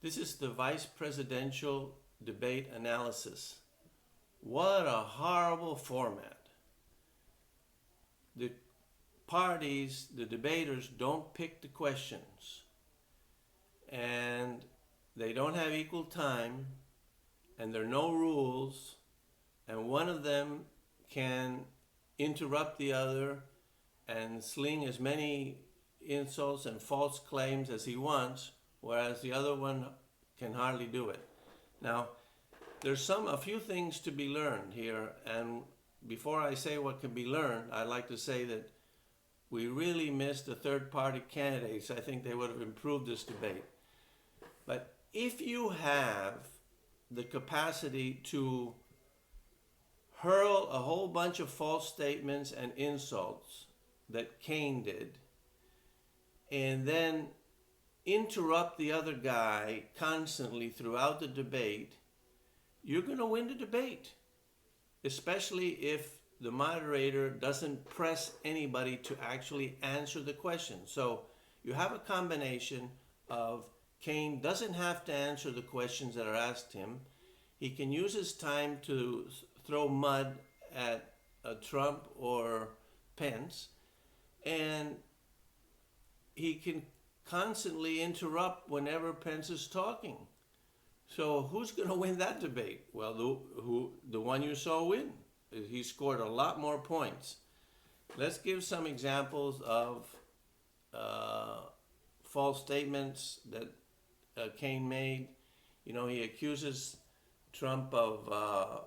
This is the vice presidential debate analysis. What a horrible format. The parties, the debaters, don't pick the questions, and they don't have equal time, and there are no rules, and one of them can interrupt the other and sling as many insults and false claims as he wants, whereas the other one can hardly do it. Now, there's a few things to be learned here, and before I say what can be learned, I'd like to say that we really missed the third-party candidates. I think they would have improved this debate. But if you have the capacity to hurl a whole bunch of false statements and insults that Cain did, and then interrupt the other guy constantly throughout the debate, you're going to win the debate, especially if the moderator doesn't press anybody to actually answer the question. So you have a combination of Cain doesn't have to answer the questions that are asked him. He can use his time to throw mud at Trump or Pence, and he can constantly interrupt whenever Pence is talking. So who's going to win that debate? Well, the one you saw win. He scored a lot more points. Let's give some examples of false statements that Cain made. You know, he accuses Trump of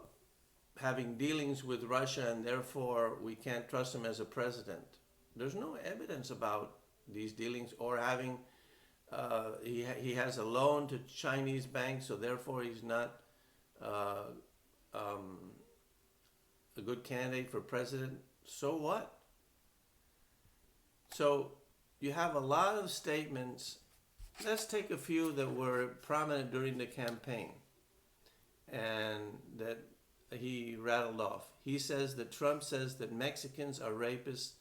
having dealings with Russia, and therefore we can't trust him as a president. There's no evidence about these dealings, or having he has a loan to Chinese banks, so therefore he's not a good candidate for president. So what? So you have a lot of statements. Let's take a few that were prominent during the campaign and that he rattled off. He says that Trump says that Mexicans are rapists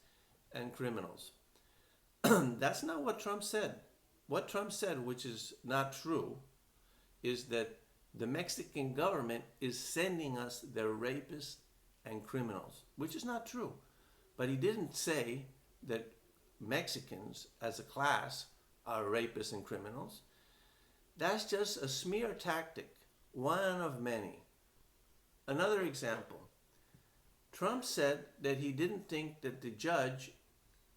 and criminals. That's not what Trump said. What Trump said, which is not true, is that the Mexican government is sending us their rapists and criminals, which is not true. But he didn't say that Mexicans as a class are rapists and criminals. That's just a smear tactic, one of many. Another example, Trump said that he didn't think that the judge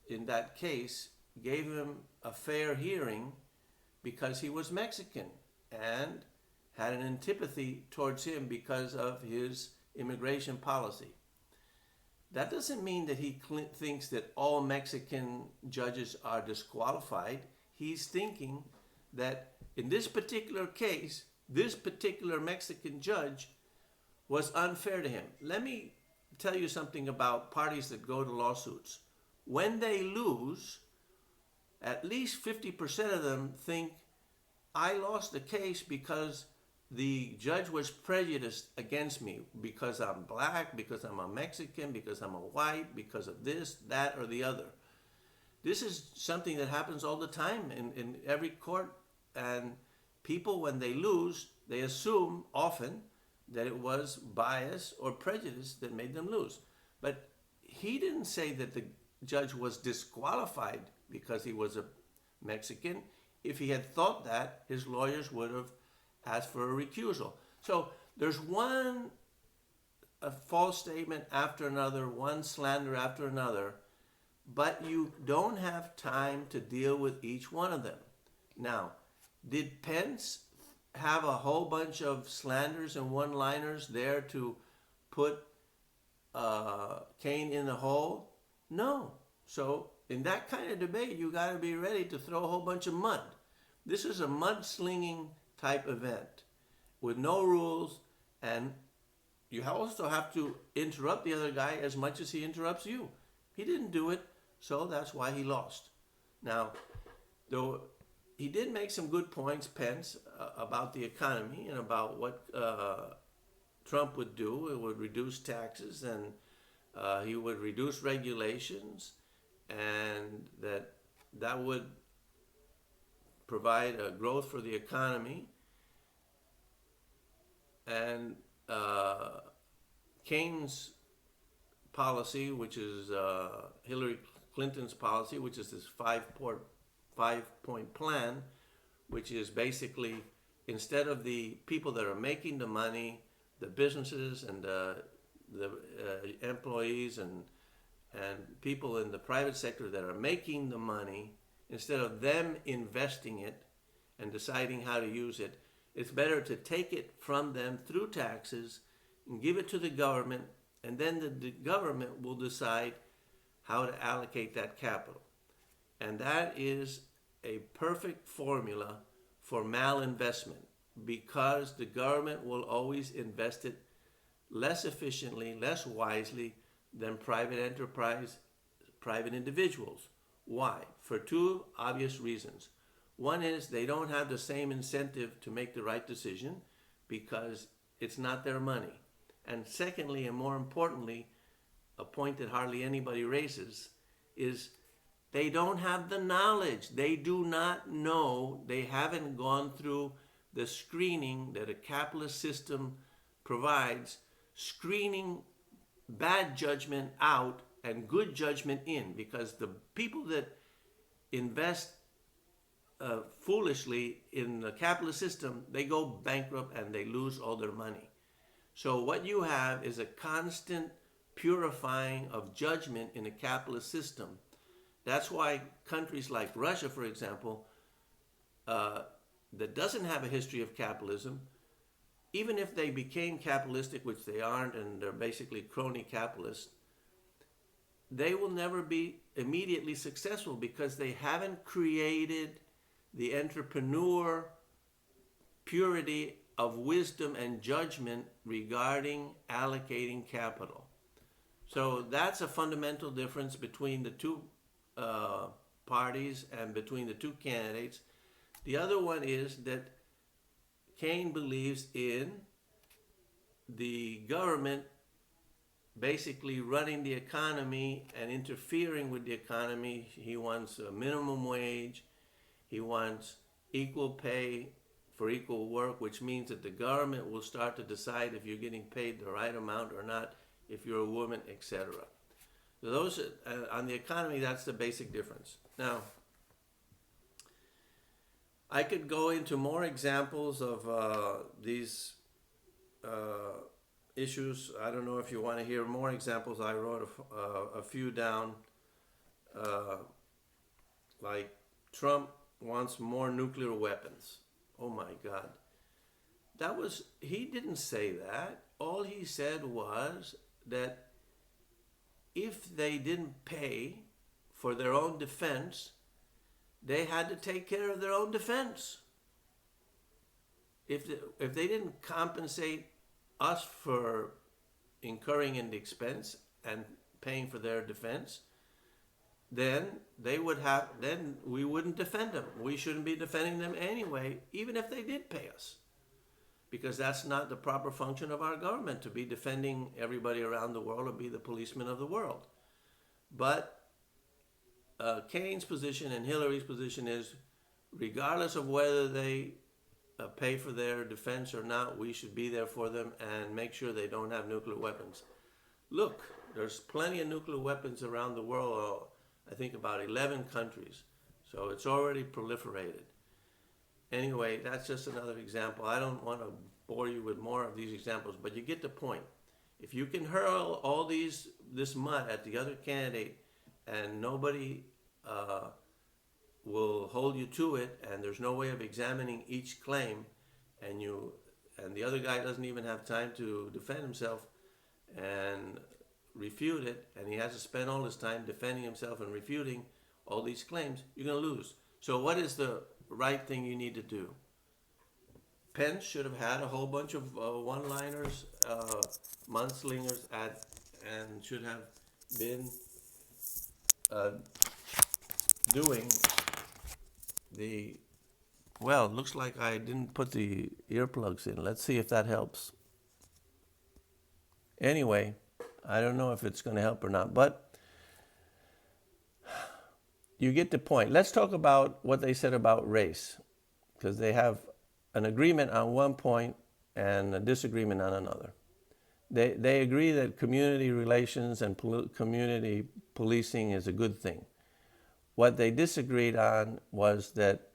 in that case gave him a fair hearing because he was Mexican and had an antipathy towards him because of his immigration policy. That doesn't mean that he thinks that all Mexican judges are disqualified. He's thinking that in this particular case, this particular Mexican judge was unfair to him. Let me tell you something about parties that go to lawsuits. When they lose, at least 50% of them think, I lost the case because the judge was prejudiced against me because I'm black, because I'm a Mexican, because I'm a white, because of this, that, or the other. This is something that happens all the time in every court, and people, when they lose, they assume often that it was bias or prejudice that made them lose. But he didn't say that the judge was disqualified because he was a Mexican. If he had thought that, his lawyers would have asked for a recusal. So there's a false statement after another, one slander after another, but you don't have time to deal with each one of them. Now, did Pence have a whole bunch of slanders and one-liners there to put Cain in the hole? No. So in that kind of debate, you got to be ready to throw a whole bunch of mud. This is a mudslinging type event with no rules, and you also have to interrupt the other guy as much as he interrupts you. He didn't do it, so that's why he lost. Now, though he did make some good points, Pence, about the economy and about what Trump would do. It would reduce taxes, and he would reduce regulations, and that would provide growth for the economy. And Keynes' policy, which is Hillary Clinton's policy, which is this five-point plan, which is basically, instead of the people that are making the money, the businesses and the employees and people in the private sector that are making the money, instead of them investing it and deciding how to use it, it's better to take it from them through taxes and give it to the government, and then the government will decide how to allocate that capital. And that is a perfect formula for malinvestment, because the government will always invest it less efficiently, less wisely than private enterprise, private individuals. Why? For two obvious reasons. One is they don't have the same incentive to make the right decision because it's not their money. And secondly, and more importantly, a point that hardly anybody raises, is they don't have the knowledge. They do not know. They haven't gone through the screening that a capitalist system provides, screening bad judgment out and good judgment in, because the people that invest foolishly in the capitalist system, they go bankrupt and they lose all their money. So what you have is a constant purifying of judgment in a capitalist system. That's why countries like Russia, for example, that doesn't have a history of capitalism, even if they became capitalistic, which they aren't, and they're basically crony capitalists, they will never be immediately successful because they haven't created the entrepreneur purity of wisdom and judgment regarding allocating capital. So that's a fundamental difference between the two parties and between the two candidates. The other one is that Keynes believes in the government basically running the economy and interfering with the economy. He wants a minimum wage. He wants equal pay for equal work, which means that the government will start to decide if you're getting paid the right amount or not, if you're a woman, etc. So those on the economy, that's the basic difference. Now, I could go into more examples of these issues. I don't know if you want to hear more examples. I wrote a few down, like Trump wants more nuclear weapons. Oh my God. He didn't say that. All he said was that if they didn't pay for their own defense, they had to take care of their own defense. If they didn't compensate us for incurring in the expense and paying for their defense, then we wouldn't defend them. We shouldn't be defending them anyway, even if they did pay us, because that's not the proper function of our government, to be defending everybody around the world or be the policeman of the world. But Keynes' position and Hillary's position is, regardless of whether they pay for their defense or not, we should be there for them and make sure they don't have nuclear weapons. Look, there's plenty of nuclear weapons around the world. I think about 11 countries. So it's already proliferated. Anyway, that's just another example. I don't want to bore you with more of these examples, but you get the point. If you can hurl all this mud at the other candidate and nobody will hold you to it, and there's no way of examining each claim, and the other guy doesn't even have time to defend himself and refute it, and he has to spend all his time defending himself and refuting all these claims, you're going to lose. So what is the right thing you need to do? Pence should have had a whole bunch of one-liners, mudslingers, and should have been doing well, looks like I didn't put the earplugs in. Let's see if that helps. Anyway, I don't know if it's going to help or not, but you get the point. Let's talk about what they said about race, because they have an agreement on one point and a disagreement on another. They agree that community relations and community policing is a good thing. What they disagreed on was that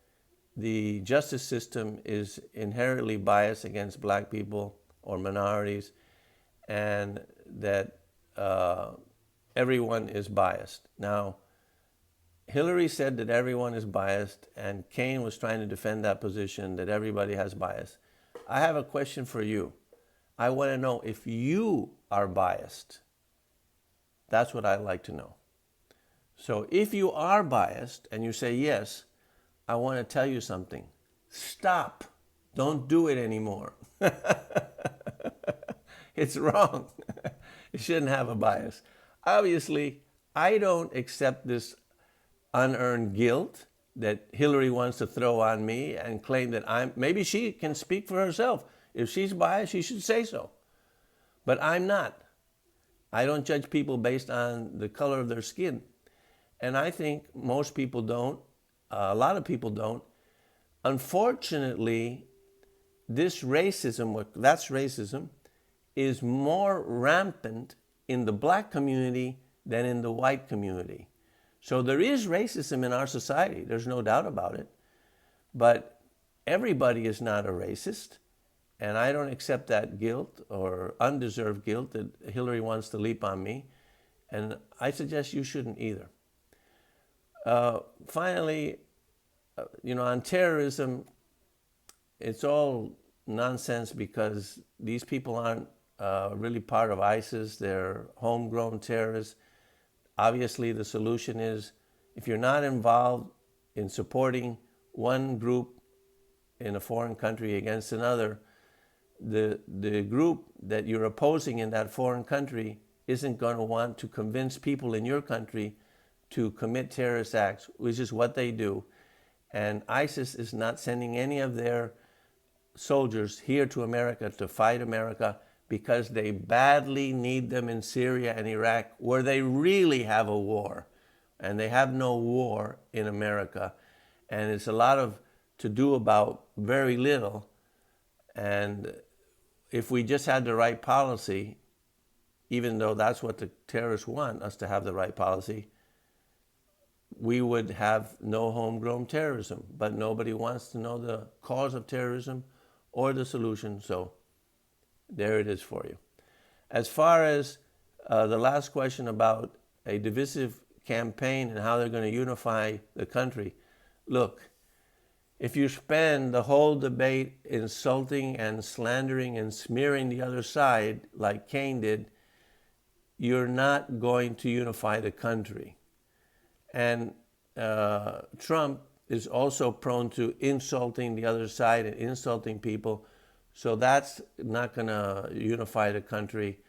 the justice system is inherently biased against black people or minorities, and that everyone is biased. Now, Hillary said that everyone is biased, and Kaine was trying to defend that position, that everybody has bias. I have a question for you. I want to know if you are biased. That's what I'd like to know. So if you are biased and you say yes, I want to tell you something. Stop. Don't do it anymore. It's wrong. You shouldn't have a bias. Obviously, I don't accept this unearned guilt that Hillary wants to throw on me and claim that maybe she can speak for herself. If she's biased, she should say so. But I'm not. I don't judge people based on the color of their skin. And I think most people don't. A lot of people don't. Unfortunately, this racism, that's racism, is more rampant in the black community than in the white community. So there is racism in our society. There's no doubt about it. But everybody is not a racist. And I don't accept that guilt or undeserved guilt that Hillary wants to leap on me. And I suggest you shouldn't either. Finally, on terrorism, it's all nonsense because these people aren't really part of ISIS. They're homegrown terrorists. Obviously, the solution is if you're not involved in supporting one group in a foreign country against another, the group that you're opposing in that foreign country isn't going to want to convince people in your country to commit terrorist acts, which is what they do. And ISIS is not sending any of their soldiers here to America to fight America because they badly need them in Syria and Iraq, where they really have a war. And they have no war in America. And it's a lot of to do about very little. And if we just had the right policy, even though that's what the terrorists want, us to have the right policy, we would have no homegrown terrorism. But nobody wants to know the cause of terrorism or the solution, so there it is for you. As far as the last question about a divisive campaign and how they're going to unify the country, look, if you spend the whole debate insulting and slandering and smearing the other side like Kaine did, you're not going to unify the country. And Trump is also prone to insulting the other side and insulting people. So that's not going to unify the country.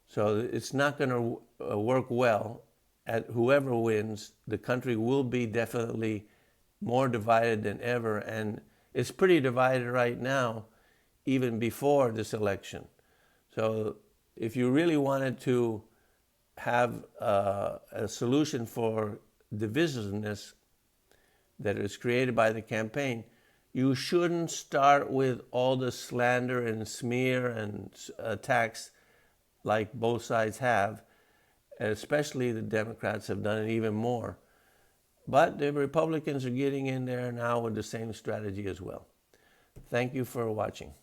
So it's not going to work well. At whoever wins, the country will be definitely more divided than ever. And it's pretty divided right now, even before this election. So if you really wanted to have a solution for divisiveness that is created by the campaign, you shouldn't start with all the slander and smear and attacks like both sides have, and especially the Democrats have done it even more. But the Republicans are getting in there now with the same strategy as well. Thank you for watching.